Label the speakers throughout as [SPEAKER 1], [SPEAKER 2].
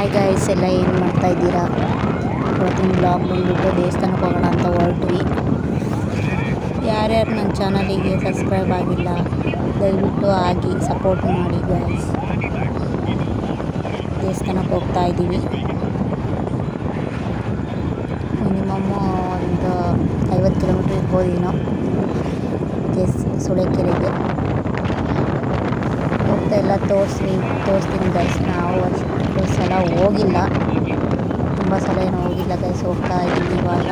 [SPEAKER 1] Hi guys, ಎಲ್ಲ ಏನು ಮಾಡ್ತಾ ಇದ್ದೀರಾ? ಇವತ್ತಿನ ಬ್ಲಾಗ್ ಬಂದುಬಿಟ್ಟು ದೇವಸ್ಥಾನಕ್ಕೆ ಹೋಗೋಣ ಅಂತ ಹೊರಟ್ವಿ. ಯಾರ್ಯಾರು ನನ್ನ ಚಾನಲಿಗೆ ಸಬ್ಸ್ಕ್ರೈಬ್ ಆಗಿಲ್ಲ ದಯವಿಟ್ಟು ಆಗಿ ಸಪೋರ್ಟ್ ಮಾಡಿ ಗೈಸ್. ದೇವಸ್ಥಾನಕ್ಕೆ ಹೋಗ್ತಾ ಇದ್ದೀವಿ. ಮಿನಿಮಮ್ಮು ಒಂದು 50 ಕಿಲೋಮೀಟ್ರ್ ಇರ್ಬೋದೇನೋ ಸುಳೆಕೆರೆಗೆ ಹೋಗ್ತಾ ಎಲ್ಲ ತೋರಿಸ್ತೀನಿ ಗೈಸ್. ನಾವು ಅಷ್ಟು ಸಲ ಹೋಗಿಲ್ಲ, ತುಂಬ ಸಲ ಏನೂ ಹೋಗಿಲ್ಲ ಗೈಸ್. ಹೋಗ್ತಾ ಇದ್ದೀವಿ ಇವಾಗ.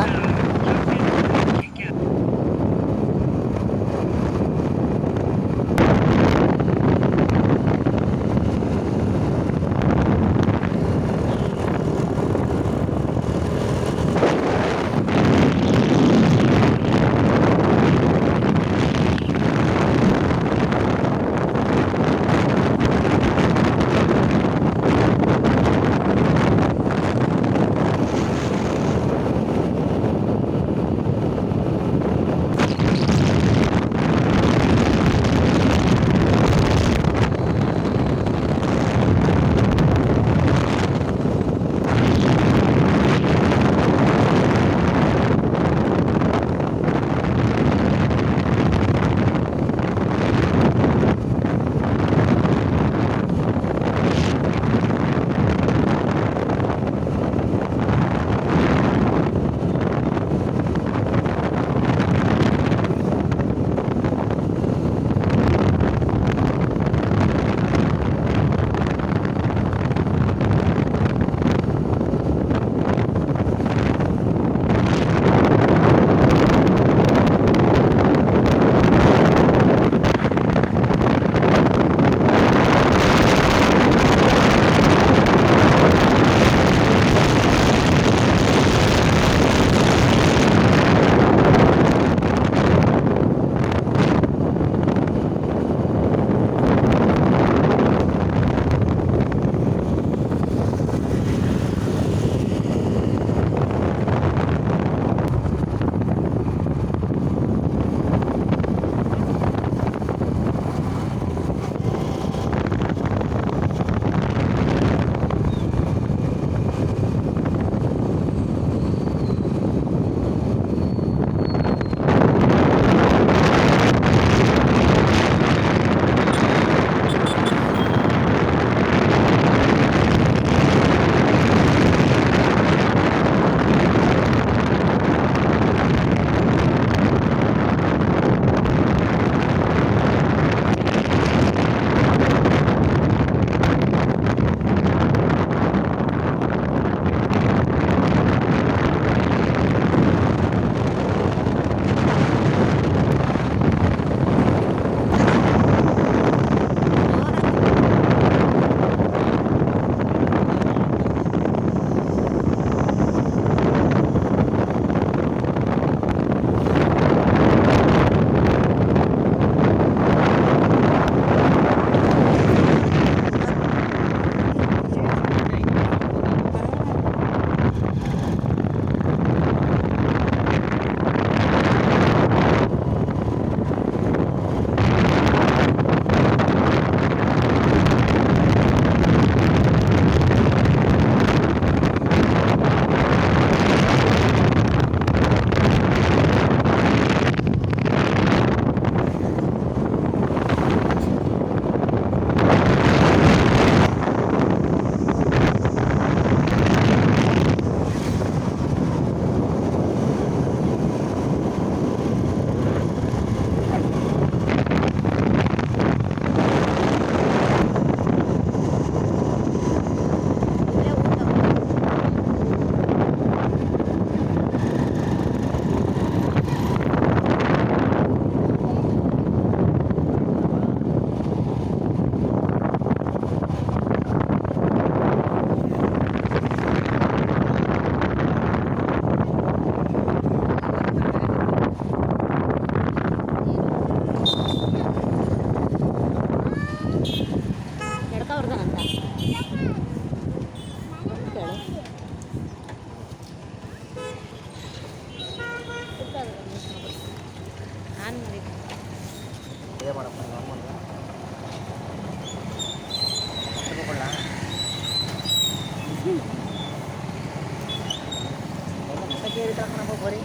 [SPEAKER 1] ಬರೀ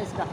[SPEAKER 1] इसका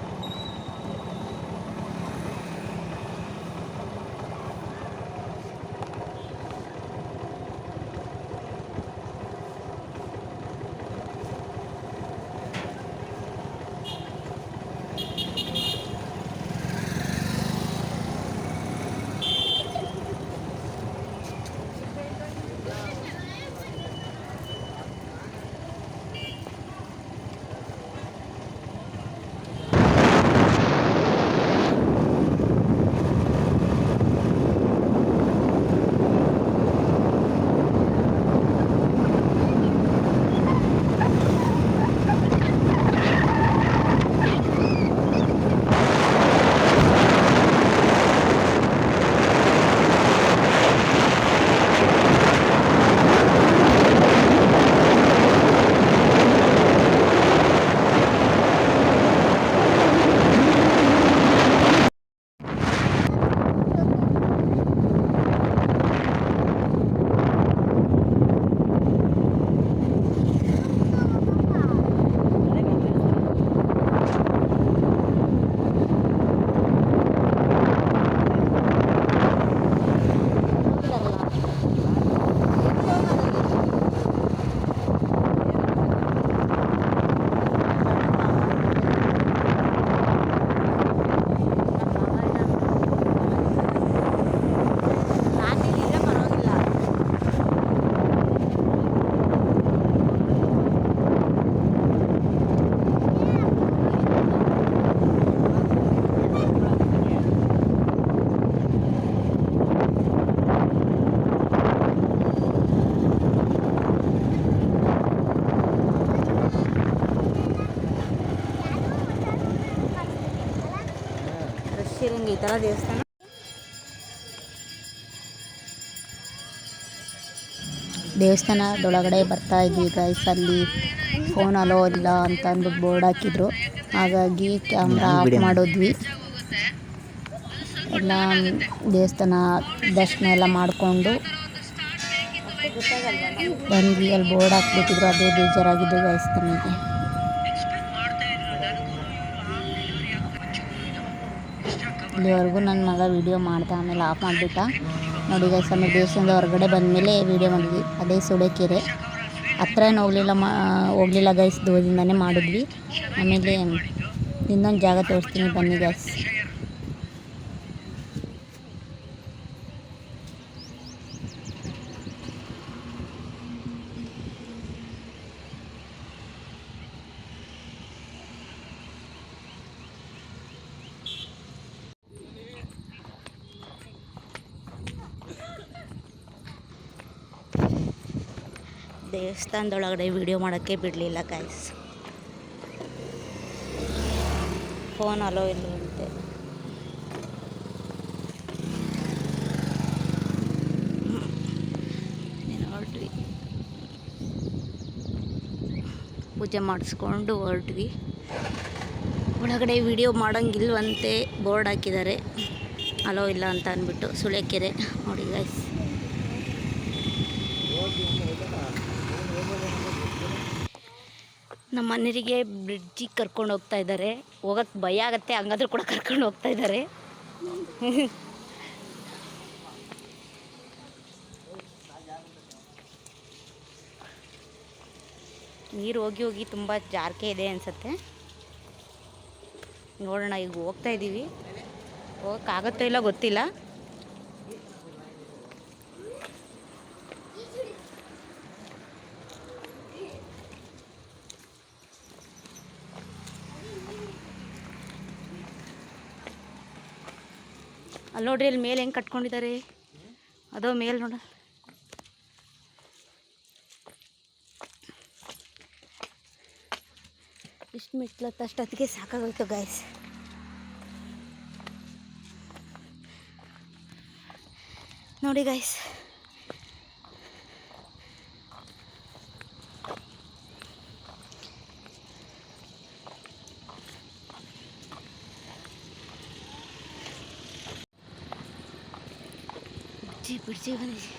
[SPEAKER 1] ಈ ಥರ ದೇವಸ್ಥಾನ ದೇವಸ್ಥಾನದೊಳಗಡೆ ಬರ್ತಾ ಇದ್ವಿ ಗೈಸ್. ಅಲ್ಲಿ ಫೋನ್ ಅಲೋ ಇಲ್ಲ ಅಂತ ಅಂದ್ಬಿಟ್ಟು ಬೋರ್ಡ್ ಹಾಕಿದ್ರು. ಹಾಗಾಗಿ ಕ್ಯಾಮ್ರಾ ಆಫ್ ಮಾಡಿದ್ವಿ. ಎಲ್ಲ ದೇವಸ್ಥಾನ ದರ್ಶನ ಎಲ್ಲ ಮಾಡಿಕೊಂಡು ಬಂದ್ವಿ. ಅಲ್ಲಿ ಬೋರ್ಡ್ ಹಾಕ್ಬಿಟ್ಟಿದ್ರು, ಅದೇ ಬೇಜಾರಾಗಿದ್ದು ಗೈಸ್ ನಮಗೆ. ಇಲ್ಲಿವರೆಗೂ ನನ್ನ ಮಗ ವೀಡಿಯೋ ಮಾಡ್ದ, ಆಮೇಲೆ ಆಫ್ ಮಾಡಿಬಿಟ್ಟ. ನೋಡಿ ಗೈಸ್, ಆಮೇಲೆ ದೇವಸ್ಥಾನದ ಹೊರಗಡೆ ಬಂದಮೇಲೆ ವೀಡಿಯೋ ಮಾಡಿದ್ವಿ. ಅದೇ ಸುಳೆಕೆರೆ ಹತ್ರ ಏನು ಹೋಗಲಿಲ್ಲ ಗೈಸ್, ದೂರದಿಂದನೇ ಮಾಡಿದ್ವಿ. ಆಮೇಲೆ ಇನ್ನೊಂದು ಜಾಗ ತೋರಿಸ್ತೀನಿ ಬನ್ನಿ ಗೈಸ್. ದೇವಸ್ಥಾನದೊಳಗಡೆ ವಿಡಿಯೋ ಮಾಡೋಕ್ಕೆ ಬಿಡಲಿಲ್ಲ ಗೈಸ್, ಫೋನ್ ಅಲೋ ಇಲ್ಲವಂತೆ. ಹೊರಟ್ವಿ, ಪೂಜೆ ಮಾಡಿಸ್ಕೊಂಡು ಹೊರಟ್ವಿ. ಒಳಗಡೆ ವಿಡಿಯೋ ಮಾಡೋಂಗಿಲ್ವಂತೆ, ಬೋರ್ಡ್ ಹಾಕಿದ್ದಾರೆ ಅಲೋ ಇಲ್ಲ ಅಂತ ಅಂದ್ಬಿಟ್ಟು. ಸುಳೆಕೆರೆ ನೋಡಿ ಗೈಸ್. ನಮ್ಮ ಮನೆಯವರಿಗೆ ಬ್ರಿಡ್ಜಿಗೆ ಕರ್ಕೊಂಡು ಹೋಗ್ತಾ ಇದ್ದಾರೆ. ಹೋಗಕ್ಕೆ ಭಯ ಆಗುತ್ತೆ, ಹಂಗಾದ್ರೂ ಕೂಡ ಕರ್ಕೊಂಡು ಹೋಗ್ತಾ ಇದ್ದಾರೆ. ನೀರು ಹೋಗಿ ಹೋಗಿ ತುಂಬ ಜಾರಕೆ ಇದೆ ಅನಿಸುತ್ತೆ. ನೋಡೋಣ, ಈಗ ಹೋಗ್ತಾ ಇದ್ದೀವಿ. ಹೋಗೋಕ್ಕಾಗುತ್ತೋ ಇಲ್ಲ ಗೊತ್ತಿಲ್ಲ. ಅಲ್ಲಿ ನೋಡ್ರಿ, ಅಲ್ಲಿ ಮೇಲೆ ಹೆಂಗೆ ಕಟ್ಕೊಂಡಿದ್ದಾರೆ, ಅದೋ ಮೇಲೆ ನೋಡ. ಇಷ್ಟು ಮೆಟ್ಲತ್ತಷ್ಟೊತ್ತಿಗೆ ಸಾಕಾಗೋಯ್ತು ಗೈಸ್. ನೋಡಿ ಗೈಸ್, ಬಿಡ್ಸಿ ಬಂದಿದೆ.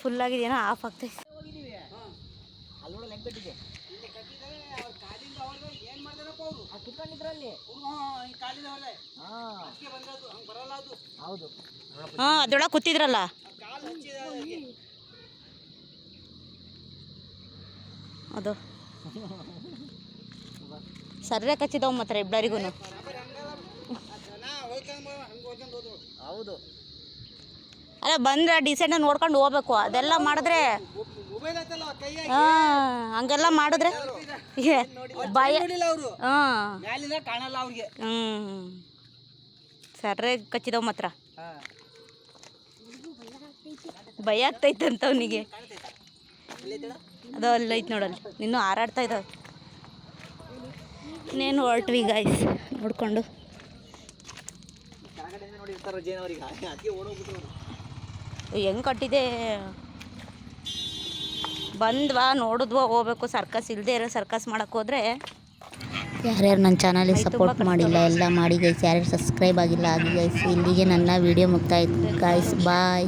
[SPEAKER 1] ಫುಲ್ ಆಗಿದೆಯಾ ಆಫ್ ಆಗ್ತೈತೆ. ಹಾಂ ಅದ್ರೊಳಗೆ ಕೂತಿದ್ರಲ್ಲ ಅದು ಸರ್ರೆ ಕಚ್ಚಿದವು ಮಾತ್ರ ಇಬ್ಬರಿಗೂ.
[SPEAKER 2] ಹೌದು
[SPEAKER 1] ಅಲ್ಲ ಬಂದ್ರೆ ಡಿಸೆಂಟ್ ನೋಡ್ಕೊಂಡು ಹೋಗ್ಬೇಕು. ಅದೆಲ್ಲ ಮಾಡಿದ್ರೆ ಹಂಗೆಲ್ಲ ಮಾಡಿದ್ರೆ ಭಯ.
[SPEAKER 2] ಕಾಣಲ್ಲ ಅವ್ರಿಗೆ.
[SPEAKER 1] ಸರ್ರೆ ಕಚ್ಚಿದವು ಮಾತ್ರ ಭಯ ಆಗ್ತೈತೆ ಅಂತ ಅವನಿಗೆ. ಅದು ಅಲ್ಲೈತೆ ನೋಡಲ್ಲ, ಇನ್ನೂ ಹಾರಾಡ್ತಾ ಇದ್ದಾವೆ. ಇನ್ನೇನು ಹೊರಟ್ವಿ ಗಾಯ್ಸ್ ನೋಡ್ಕೊಂಡು. ಹೆಂಗೆ ಕಟ್ಟಿದೆ ಬಂದ್ವಾ ನೋಡಿದ್ವಾ ಹೋಗ್ಬೇಕು. ಸರ್ಕಸ್ ಇಲ್ಲದೆ ಇರೋ ಸರ್ಕಸ್ ಮಾಡೋಕ್ಕೆ ಹೋದರೆ. ಯಾರ್ಯಾರು ನನ್ನ ಚಾನಲಿಗೆ ಸಪೋರ್ಟ್ ಮಾಡಿಲ್ಲ ಎಲ್ಲ ಮಾಡಿ ಗೈಸ್. ಯಾರ್ಯಾರು ಸಬ್ಸ್ಕ್ರೈಬ್ ಆಗಿಲ್ಲ ಆಗಿ ಗೈಸ್. ಇಲ್ಲಿಗೆ ನನ್ನ ವೀಡಿಯೋ ಮುಕ್ತಾಯ ಗಾಯ್ಸ್. ಬಾಯ್.